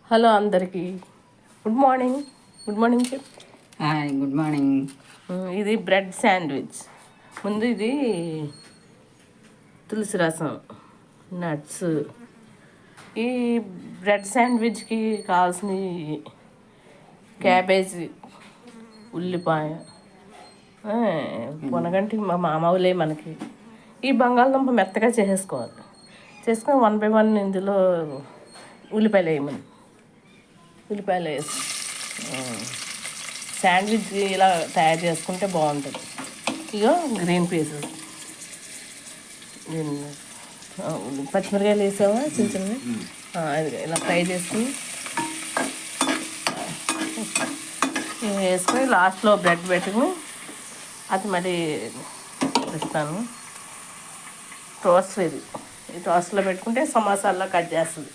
Hello అందరికీ good morning. Good morning చెప్పు. Hi, good morning. ఇది బ్రెడ్ శాండ్విచ్. ముందు ఇది తులసి రసం, నట్స్. ఈ బ్రెడ్ శాండ్విచ్కి కావాల్సిన క్యాబేజీ, ఉల్లిపాయ, పొనగంటి మామూలే మనకి. ఈ బంగాళదుంప మెత్తగా చేసుకొని 1 by 1 ఇందులో ఉల్లిపాయలు వేసి శాండ్విచ్ ఇలా తయారు చేసుకుంటే బాగుంటుంది. ఇగో గ్రీన్ పీసెస్, పచ్చిమిరకాయలు వేసావా చిన్న చిన్న, ఇలా ఫ్రై చేసుకుని వేసుకొని లాస్ట్లో బ్రెడ్ పెట్టుకుని అది మరి ఇస్తాను. టోస్ట్ ఇది. ఈ టోస్ట్లో పెట్టుకుంటే సమోసాల్లో కట్ చేస్తుంది.